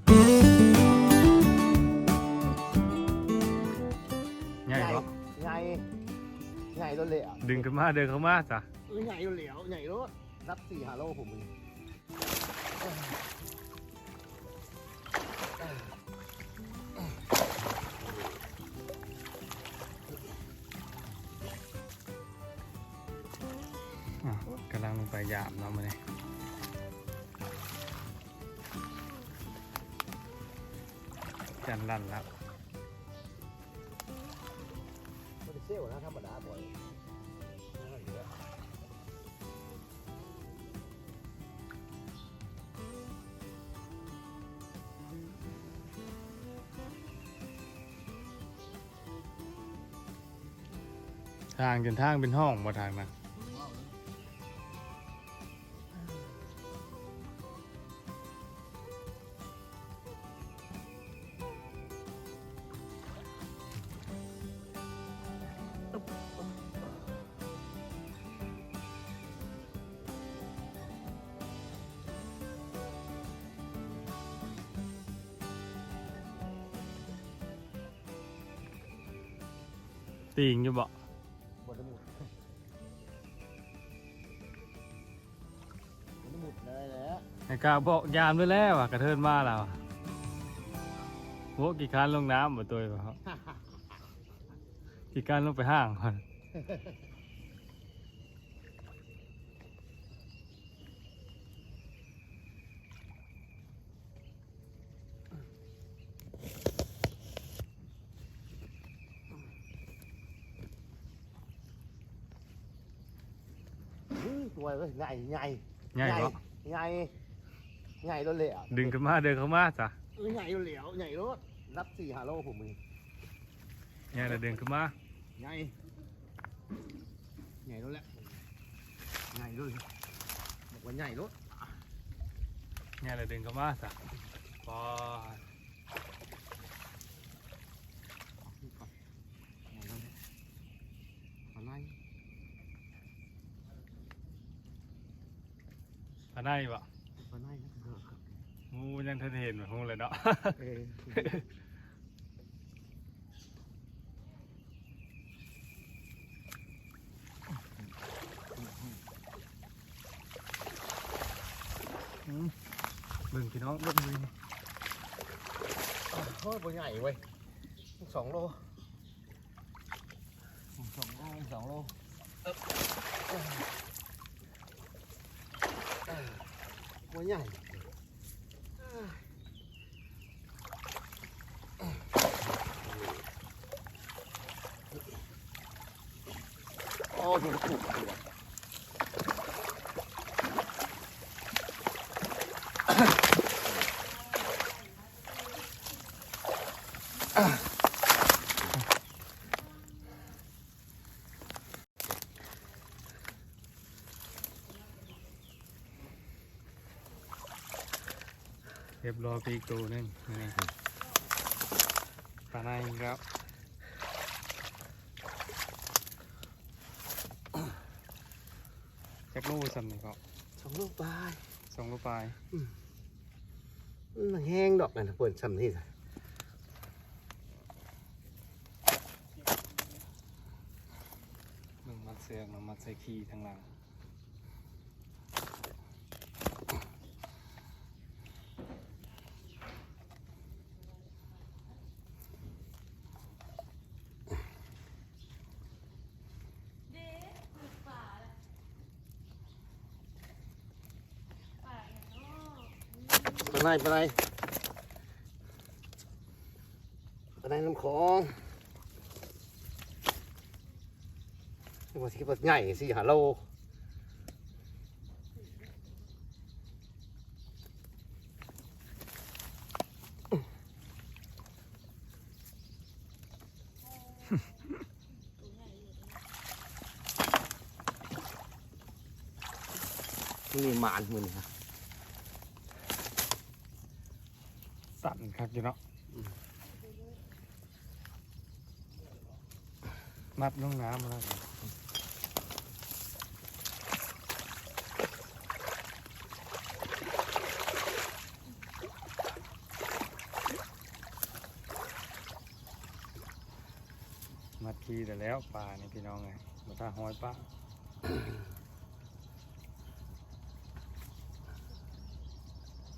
ใหญ่เนาะ ใหญ่รถเลยอ่ะ ดึงขึ้นมาเดินเข้ามาจ้ะ ใหญ่เหลียวใหญ่รถรับ4-5 โลผมมีกำลังลงไปยามเนาะมาเลยจันลั่นแล้ว มันจะเซี่ยวนะธรรมดาบ่อยทางจนทางเป็นห้องมาทางนะตีงอยู่บ่ บนน้ำหมุดเลยแหละ ไอ้กาบอกยามด้วยแล้วอ่ะกระเทินมาแล้วโว้กี่คันลงน้ำบ่ตัวบ่ครับกี่คันลงไปห้างก่อนตัวเว้ยใหญ่ ใหญ่เนาะ ใหญ่รถเลยอ่ะ ดึงขึ้นมาเดินเข้ามาจ้ะ ใหญ่เหลียวใหญ่รถรับ4-5 โลผมมี ใหญ่แล้วเดินขึ้นมา ใหญ่รถแหละใหญ่รถบอกว่าใหญ่รถ ใหญ่แล้วเดินเข้ามาจ้ะพอ อะไร อันได้บ่ อะไรนะ งูยังทันเห็นเหมือนงูเลยเนาะ เบิ่งพี่น้องเบิ่งมือนี่ โอ้ยตัวใหญ่เว้ย2 โล2 โลตัวใหญ่โอ้ดูถูกตัวเรียบร้อยไปอีกตัวหนึงนี่ปลาในอีกแล้วจักรูสำนี่ก็ 2 โลปลาย 2 ลูกปลาย มันแห้งดอกนะเปิดซ้ำที่ หนึ่งมัดเสือกหนึ่งมัดใส่ขี้ทางหลังปลาในน้ำคลองนี่ว่าสิปลาใหญ่4-5 โลนี่หมานมือนี่ครับ สั่นครับอยู่เนาะมัดลงน้ำมาแล้วครับ ทีแต่แล้วปลานี่พี่น้องไงมาถ้าห้อยปลา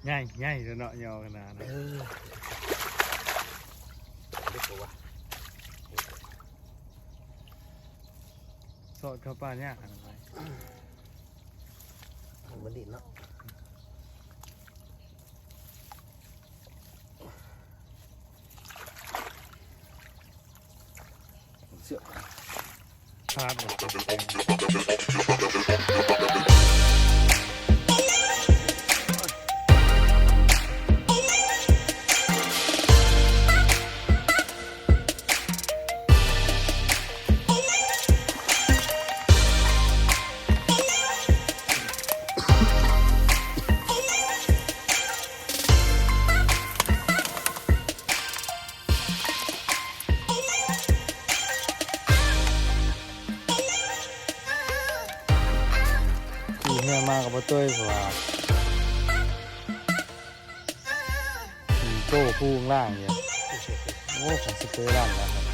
ง่ายง่ายจะเนาะยอขนาดนั้น เล็กกว่า สอดเข้าปลาเนี่ยอะไร มันดินเนาะเสือ พลาดหมดขี่เมื่อมากับพ่อตุ้ยเพราะว่าขี่โก้พูข้างล่างเนี่ยโอ้ผมสเปรย์ล่างแล้วครับ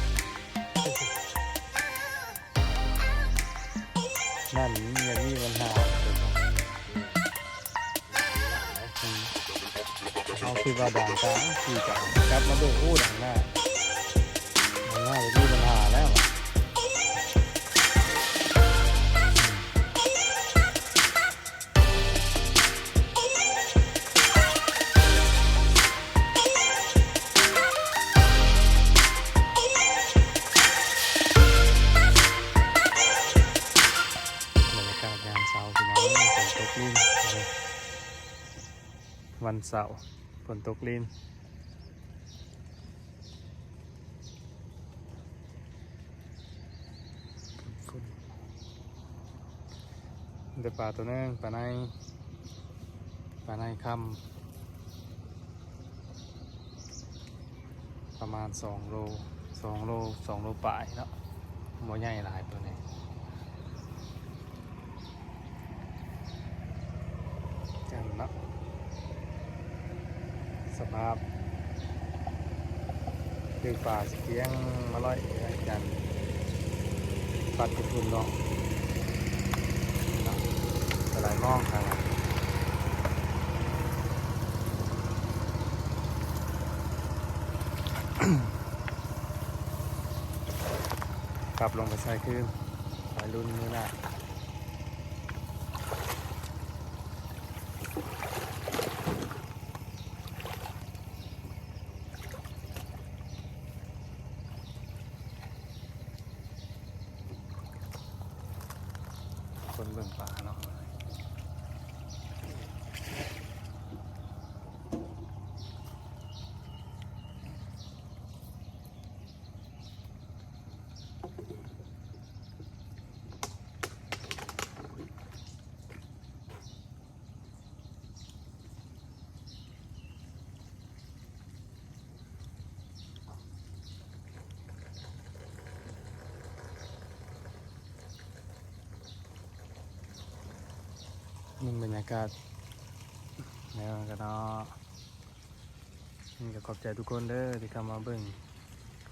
นั่นยังมีปัญหาเอาคือว่าด่างกลางขี่กันกลับมาดูอู้ด่างหน้าจะมีปัญหาแล้ว บรรยากาศยามเช้าพี่น้องฝนตกลิ้นวันเสาร์ฝนตกลิ้นเดี๋ยวปลาตัวนึงปลาในคำประมาณ2 โลปลายเนาะโมใหญ่หลายตัวนี้กันเนาะสภาพคือป่าสเกียงมาลอยกันปัดกระทุนเนาะหลายมองครับกลับลงไปใส่คืนสายรุ่นมือหน้าคนเบิ่งป่าเนาะนี่บรรยากาศแล้วกันเนาะนี่ก็ขอบใจทุกคนเด้อที่เข้ามาเบิ่ง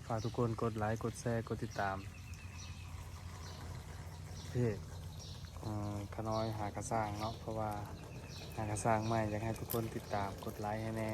ฝากทุกคนกดไลค์กดแชร์กดติดตามเพจขน้อยหากระสร้างเนาะเพราะว่าหากระสร้างใหม่อยากให้ทุกคนติดตามกดไลค์ให้แน่